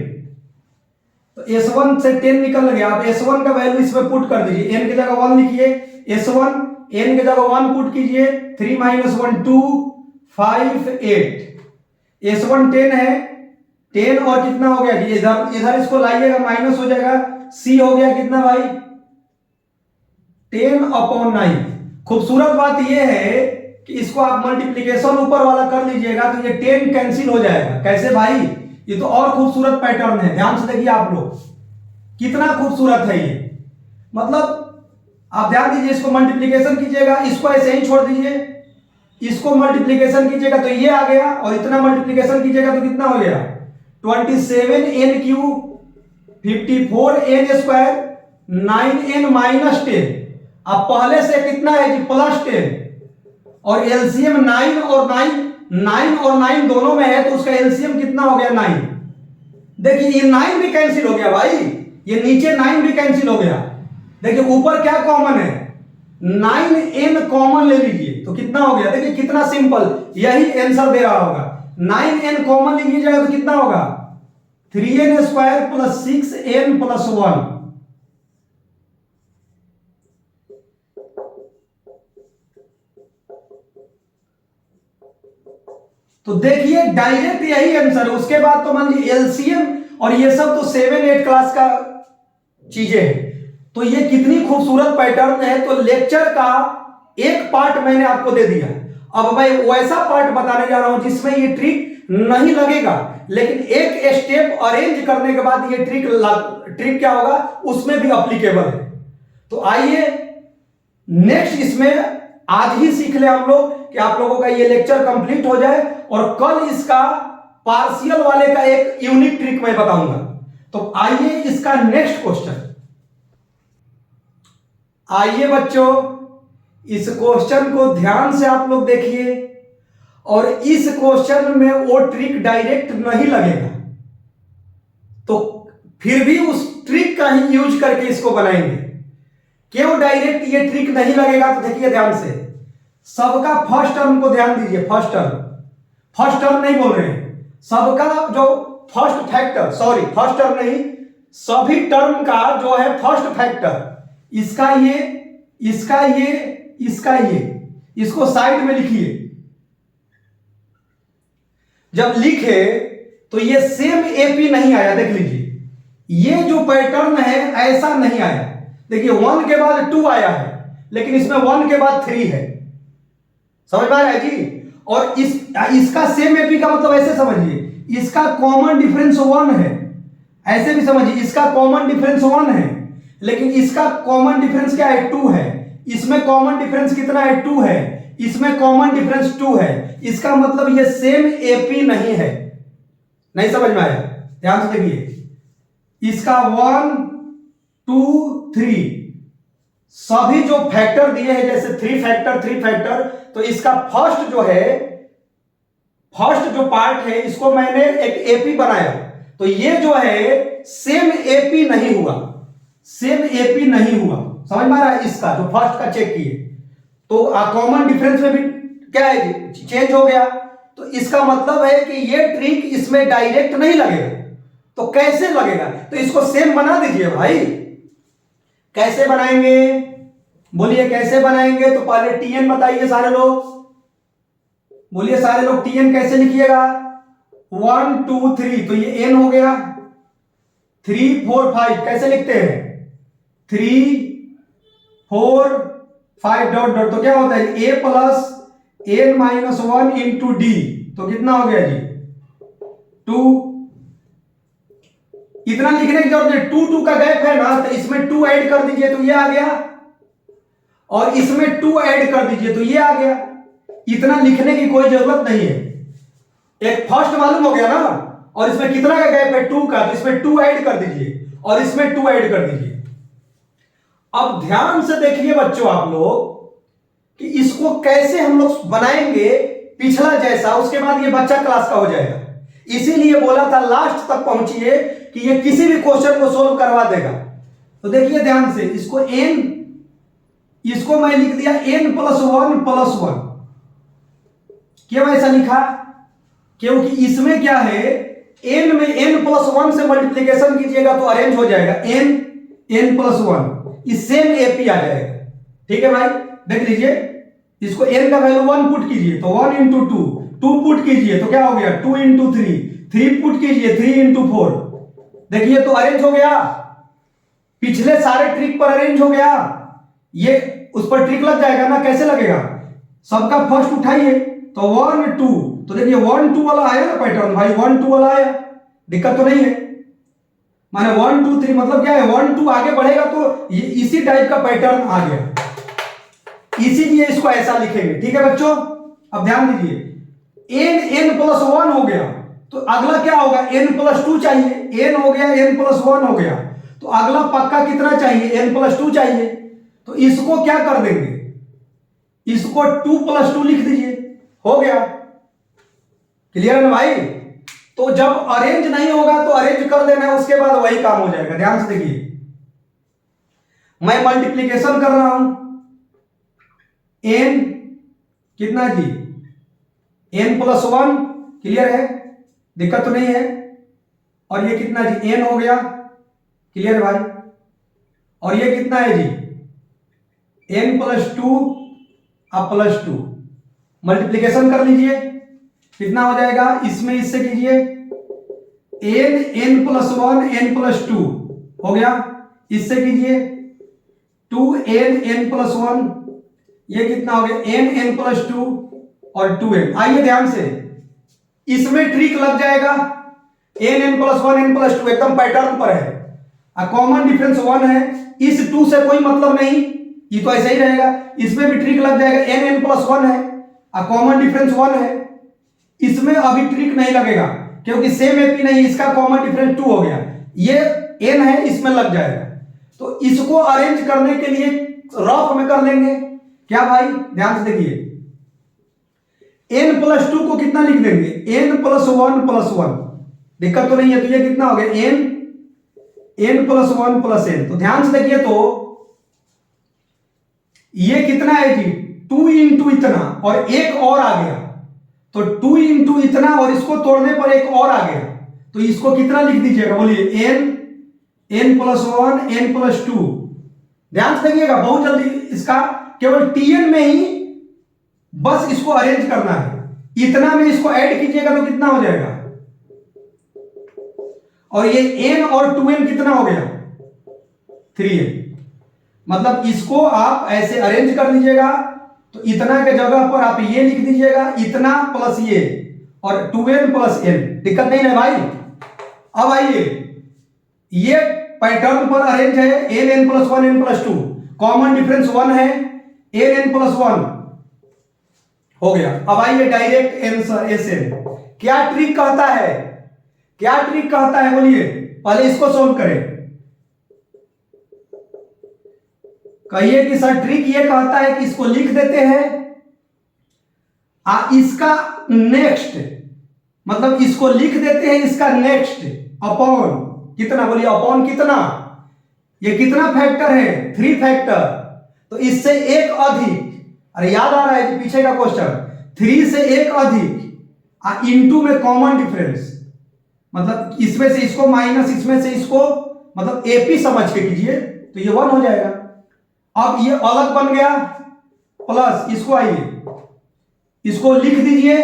तो s1 से 10 निकल गया। आप s1 का वैल्यू इसमें पुट कर दीजिए, n की जगह 1 लिखिए, s1 n की जगह 1 पुट कीजिए, 3 - 1 2 5 8। s1 10 है, 10 और कितना हो गया? इधर इसको लाइएगा, माइनस हो जाएगा। c हो गया कितना भाई? 10/9। खूबसूरत बात यह है कि इसको आप मल्टीप्लीकेशन ऊपर वाला कर लीजिएगा तो ये 10 कैंसिल हो जाएगा। कैसे भाई? ये तो और खूबसूरत पैटर्न है, ध्यान से देखिए आप लोग, कितना खूबसूरत है ये। मतलब आप ध्यान दीजिए, इसको मल्टीप्लीकेशन कीजिएगा, इसको ऐसे ही छोड़ दीजिए, इसको मल्टीप्लीकेशन कीजिएगा तो ये आ गया, और इतना मल्टीप्लीकेशन कीजिएगा तो कितना हो गया? 27n³ 54n² 9n - 10। अब पहले से कितना है जी? +10, और एलसीएम 9 और 9 दोनों में है, तो उसका एलसीएम कितना हो गया? 9। देखिए ये 9 भी कैंसिल हो गया भाई, ये नीचे 9 भी कैंसिल हो गया। देखिए ऊपर क्या कॉमन है? 9n कॉमन ले लीजिए तो कितना हो गया? देखिए कितना सिंपल, यही आंसर दे रहा होगा। 9n कॉमन लीजिएगा तो कितना होगा? 3n² + 6n + 1। तो देखिए डायरेक्ट यही आंसर है। उसके बाद तो मान लीजिए एलसीएम और ये सब तो 7-8 क्लास का चीजें हैं। तो ये कितनी खूबसूरत पैटर्न है। तो लेक्चर का एक पार्ट मैंने आपको दे दिया। अब मैं वैसा पार्ट बताने जा रहा हूं जिसमें ये ट्रिक नहीं लगेगा, लेकिन एक स्टेप अरेंज करने के बाद ये ट्रिक क्या होगा उसमें भी अप्लीकेबल है। तो आइए नेक्स्ट इसमें आज ही सीख ले हम लोग कि आप लोगों का ये लेक्चर कंप्लीट हो जाए, और कल इसका पार्शियल वाले का एक यूनिक ट्रिक मैं बताऊंगा। तो आइए इसका नेक्स्ट क्वेश्चन। आइए बच्चों, इस क्वेश्चन को ध्यान से आप लोग देखिए, और इस क्वेश्चन में वो ट्रिक डायरेक्ट नहीं लगेगा, तो फिर भी उस ट्रिक का ही यूज करके इसको बनाएंगे। क्यों डायरेक्ट ये ट्रिक नहीं लगेगा? तो देखिए ध्यान से, सबका फर्स्ट टर्म को ध्यान दीजिए। फर्स्ट टर्म नहीं बोल रहे हैं, सबका जो first factor, sorry first term नहीं, सभी टर्म का जो है फर्स्ट फैक्टर, इसका ये, इसका ये, इसका ये, इसको साइड में लिखिए। जब लिखे तो ये सेम एपी नहीं आया, देख लीजिए ये जो पैटर्न है ऐसा नहीं आया। देखिए 1 के बाद 2 आया है, लेकिन इसमें 1 के बाद 3 है। समझ में आ रहा है जी? और इसका सेम एपी का मतलब ऐसे समझिए, इसका कॉमन डिफरेंस 1 है, ऐसे भी समझिए इसका कॉमन डिफरेंस 1 है, लेकिन इसका कॉमन डिफरेंस क्या है? 2 है। इसमें कॉमन डिफरेंस कितना है? 2 है। इसमें कॉमन डिफरेंस 2 है। इसका मतलब ये सेम एपी नहीं है। नहीं समझ में आया? ध्यान से देखिए, इसका 1 2 3 सभी जो फैक्टर दिए हैं, जैसे 3 फैक्टर, तो इसका फर्स्ट जो है, फर्स्ट जो पार्ट है, इसको मैंने एक एपी बनाया। तो ये जो है सेम एपी नहीं हुआ, सेम एपी नहीं हुआ, समझ में आ रहा है? इसका जो फर्स्ट का चेक किए तो कॉमन डिफरेंस में भी क्या है, चेंज हो गया। तो इसका मतलब है कि ये ट्रिक इसमें डायरेक्ट नहीं लगेगा। तो कैसे लगेगा? तो इसको सेम बना दीजिए भाई। कैसे बनाएंगे बोलिए, कैसे बनाएंगे? तो पहले टीएन बताइए सारे लोग, बोलिए सारे लोग टीएन कैसे लिखिएगा? 1 2 3, तो ये एन हो गया। 3 4 5 कैसे लिखते हैं? 3 4 5 डॉट डॉट, तो क्या होता है? A plus n minus 1 into D, तो कितना हो गया जी? 2। इतना लिखने की जरूरत नहीं, 2 2 का गैप है ना, तो इसमें 2 ऐड कर दीजिए तो ये आ गया, और इसमें 2 ऐड कर दीजिए तो ये आ गया। इतना लिखने की कोई जरूरत नहीं है। एक फर्स्ट मालूम हो गया ना, और इसमें कितना का गैप है? 2 का, तो इसमें 2 ऐड कर दीजिए और इसमें 2 ऐड कर दीजिए। अब ध्यान से देखिए बच्चों आप लोग कि इसको कैसे हम लोग बनाएंगे पिछला जैसा, उसके बाद ये बच्चा क्लास का हो जाएगा। इसीलिए बोला था लास्ट तक पहुंचिए कि ये किसी भी क्वेश्चन को सोल्व करवा देगा। तो देखिए ध्यान से, इसको n, इसको मैं लिख दिया n प्लस 1 प्लस 1। क्यों ऐसा लिखा? क्योंकि इसमें क्या है, n में n प्लस 1 से मल्टीप्लीकेशन कीजिएगा तो अरेंज हो जाएगा n प्लस 1, इस सेम एपी आ जाएगा। ठीक है भाई, देख लीजिए, इसको n का वैल्यू 1 पुट कीजिए तो 1 इंटू 2 पुट कीजिए तो क्या हो गया? 2 इंटू 3 पुट कीजिए 3 इंटू 4, देखिए तो अरेंज हो गया। पिछले सारे ट्रिक पर अरेंज हो गया, ये उस पर ट्रिक लग जाएगा ना। कैसे लगेगा? सबका फर्स्ट उठाइए तो 1 2, तो देखिए 1 2 वाला आया ना पैटर्न भाई, 1 2 वाला आया, दिक्कत तो नहीं है। माने 1 2 3 मतलब क्या है, 1 2 आगे बढ़ेगा तो इसी टाइप का पैटर्न आ गया, इसीलिए इसको ऐसा लिखेंगे। ठीक है बच्चों, अब ध्यान दीजिए, n प्लस 1 हो गया तो अगला क्या होगा? n प्लस 2 चाहिए, n हो गया, n प्लस 1 हो गया, तो अगला पक्का कितना चाहिए? n प्लस 2 चाहिए। तो इसको क्या कर देंगे? इसको 2 प्लस 2 लिख दीजिए, हो गया। क्लियर है ना भाई? तो जब अरेंज नहीं होगा तो अरेंज कर देना है, उसके बाद वही काम हो जाएगा। ध्यान से देखिए, मैं मल्टीप्लीकेशन कर रहा हूं, n कितना जी? n प्लस 1, क्लियर है, दिक्कत तो नहीं है। और ये कितना जी? n हो गया, क्लियर है भाई। और ये कितना है जी? n प्लस 2 अब प्लस 2, मल्टीप्लीकेशन कर लीजिए, कितना हो जाएगा? इसमें इससे कीजिए, n प्लस 1 n प्लस 2 हो गया, इससे कीजिए 2n प्लस 1, ये कितना हो गया? n प्लस 2 और 2n। आइए ध्यान से, इसमें ट्रिक लग जाएगा। n प्लस 1 n प्लस 2 एकदम पैटर्न पर है, कॉमन डिफरेंस 1 है, इस 2 से कोई मतलब नहीं, ये तो ऐसे ही रहेगा। इसमें भी ट्रिक लग जाएगा, n प्लस 1 है, कॉमन डिफरेंस 1 है, इसमें अभी ट्रिक नहीं लगेगा क्योंकि सेम एपी नहीं, इसका कॉमन डिफरेंस 2 हो गया, ये n है, इसमें लग जाएगा। तो इसको अरेंज करने के लिए रफ में कर लेंगे। क्या भाई? ध्यान से देखिए, n प्लस 2 को कितना लिख देंगे? n प्लस 1 प्लस 1, दिक्कत तो नहीं है। तो ये कितना हो गया? n plus 1 plus n। तो ध्यान से देखिए, तो ये कितना है जी? 2 इंटू इतना और एक और आ गया, तो 2 इंटू इतना और इसको तोड़ने पर एक और आ गया, तो इसको कितना लिख दीजिएगा? बोलिए n प्लस 1 n प्लस 2। ध्यान से देखिएगा, बहुत जल्दी इसका केवल tn में ही बस इसको अरेंज करना है। इतना में इसको ऐड कीजिएगा तो कितना हो जाएगा? और ये n और 2n कितना हो गया? 3n। मतलब इसको आप ऐसे अरेंज कर लीजिएगा, तो इतना के जगह पर आप ये लिख दीजिएगा, इतना प्लस ये, और 2n प्लस n, दिक्कत नहीं है भाई। अब आइए, ये पैटर्न पर अरेंज है, n plus 1 n plus 2, common difference 1 है, n प्लस 1 हो गया। अब आइए डायरेक्ट आंसर Sn। क्या ट्रिक कहता है? क्या ट्रिक कहता है बोलिए? पहले इसको सोल्व करें, कहिए कि सर ट्रिक ये कहता है कि इसको लिख देते हैं, इसका नेक्स्ट, मतलब इसको लिख देते हैं इसका नेक्स्ट, अपॉन कितना, बोलिए अपॉन कितना, ये कितना फैक्टर है, 3 फैक्टर, तो इससे एक अधिक, अरे याद आ रहा है कि पीछे का क्वेश्चन, 3 से एक अधिक इनटू में कॉमन डिफरेंस, मतलब इसमें से इसको माइनस इसमें से इसको, मतलब एपी समझ के कीजिए तो ये 1 हो जाएगा। अब ये अलग बन गया प्लस, इसको आइए इसको लिख दीजिए,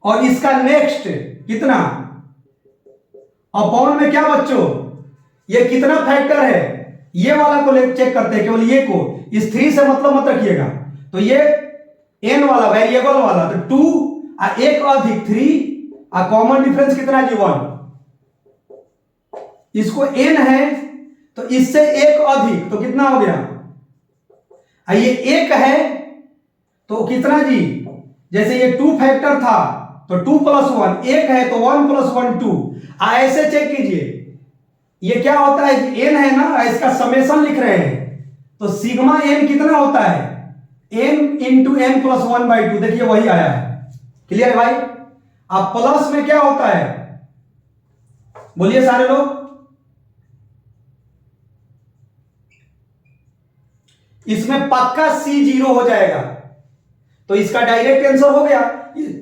और इसका नेक्स्ट कितना, अपॉन में क्या बच्चों, ये कितना फैक्टर है, ये वाला को चेक करते हैं, केवल ये को, इस 3 से मतलब मत रखिएगा, तो ये n वाला वेरिएबल वाला, तो 2 एक अधिक 3 कॉमन डिफरेंस कितना जी 1, इसको n है तो इससे एक अधिक तो कितना हो गया, ये एक है तो कितना जी, जैसे ये 2 फैक्टर था तो 2 + 1, एक है तो 1 + 1 2, ऐसे चेक कीजिए, ये क्या होता है, n है ना, इसका समेशन लिख रहे हैं, तो सिग्मा n कितना होता है, n इंटू n + 1/2, देखिए वही आया है, क्लियर है भाई। अब प्लस में क्या होता है, बोलिए सारे लोग, इसमें पक्का C0 हो जाएगा, तो इसका डायरेक्ट आंसर हो गया।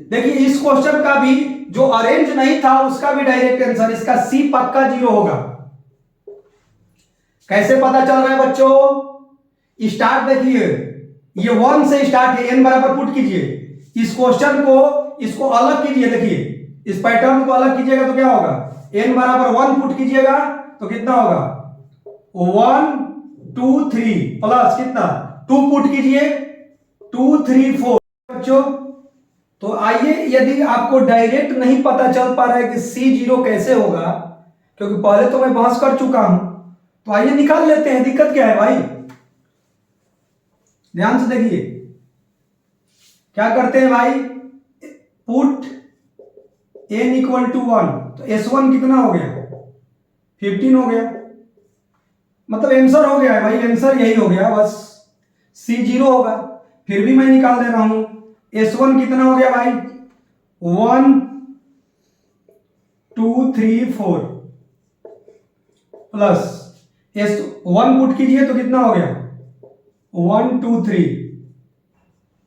देखिए इस क्वेश्चन का भी जो अरेंज नहीं था उसका भी डायरेक्ट आंसर, इसका C पक्का 0 होगा। कैसे पता चल रहा है बच्चों, स्टार्ट देखिए, ये 1 से स्टार्ट है, n बराबर पुट कीजिए, इस क्वेश्चन को इसको अलग कीजिए, देखिए इस पैटर्न को अलग कीजिएगा तो क्या होगा, n बराबर 1 पुट कीजिएगा तो कितना होगा, 1 2 3 प्लस कितना 2 पुट कीजिए 2 3 4 बच्चों। तो आइए, यदि आपको डायरेक्ट नहीं पता चल पा रहा है कि C0 कैसे होगा, क्योंकि पहले तो मैं बहस कर चुका हूं, तो आइए निकाल लेते हैं, दिक्कत क्या है भाई, ध्यान से देखिए क्या करते हैं भाई, पुट n = 1, तो S1 कितना हो गया, 15 हो गया, मतलब आंसर हो गया है भाई, आंसर यही हो गया बस, C0 होगा। फिर भी मैं निकाल दे रहा हूं, S1 कितना हो गया भाई, 1 2 3 4 प्लस S1 पुट कीजिए तो कितना हो गया, 1 2 3,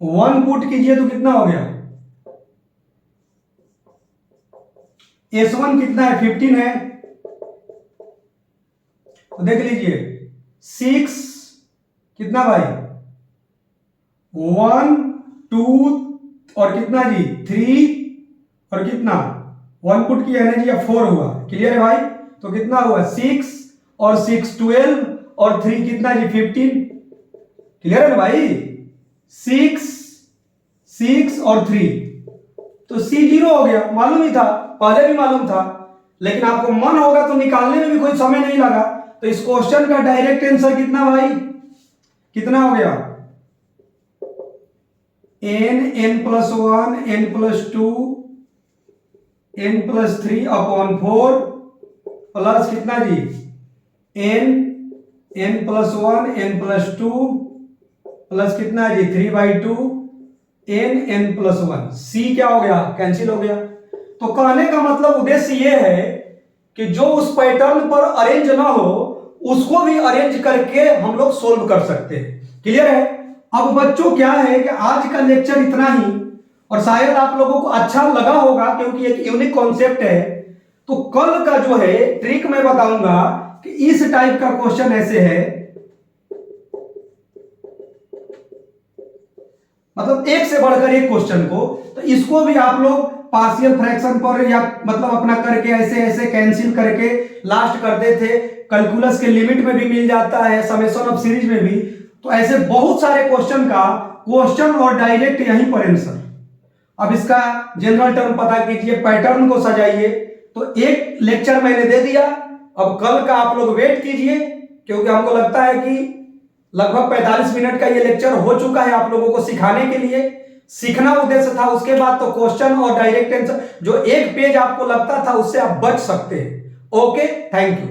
1 पुट कीजिए तो कितना हो गया, S1 कितना है, 15 है, तो देख लीजिए 6 कितना भाई, 1 2 और कितना जी 3 और कितना 1 पुट की एनर्जी 4 हुआ, क्लियर है भाई। तो कितना हुआ 6 और 6 12 और 3 कितना जी 15, क्लियर है ना भाई, 6 6 और 3, तो C0 हो गया, मालूम ही था, पहले भी मालूम था, लेकिन आपको मन होगा तो निकालने में भी कोई समय नहीं लगा। तो इस क्वेश्चन का डायरेक्ट आंसर कितना भाई, कितना हो गया, n + 1 n + 2 n + 3 upon 4 plus कितना जी n + 1 n + 2 प्लस कितना जी 3/2 n + 1, C क्या हो गया, कैंसिल हो गया। तो कहने का मतलब उद्देश्य यह है कि जो उस पैटर्न पर अरेंज ना हो उसको भी अरेंज करके हम लोग सोल्व कर सकते हैं, क्लियर है। अब बच्चों क्या है कि आज का लेक्चर इतना ही, और शायद आप लोगों को अच्छा लगा होगा क्योंकि एक यूनिक कॉन्सेप्ट है। तो कल का जो है ट्रिक मैं बताऊंगा कि इस टाइप का क्वेश्चन ऐसे है, मतलब एक से बढ़कर एक क्वेश्चन को, तो इसको भी आप लोग पार्शियल फ्रैक्शन पर या मतलब अपना करके ऐसे ऐसे कैंसिल करके लास्ट करते थे, कैलकुलस के लिमिट में भी मिल जाता है, समेशन ऑफ सीरीज में भी। तो ऐसे बहुत सारे क्वेश्चन का क्वेश्चन और डायरेक्ट यहीं पर आंसर। अब इसका जनरल टर्म पता कीजिए, पैटर्न को सजाइए। तो एक लेक्चर मैंने दे दिया, अब कल का आप लोग वेट कीजिए, क्योंकि हमको लगता है कि लगभग 45 मिनट का ये लेक्चर हो चुका है आप लोगों को सिखाने के लिए, सीखना उद्देश्य था। उसके बाद तो क्वेश्चन और डायरेक्ट आंसर, जो एक पेज आपको लगता था उससे आप बच सकते हैं। Okay, thank you.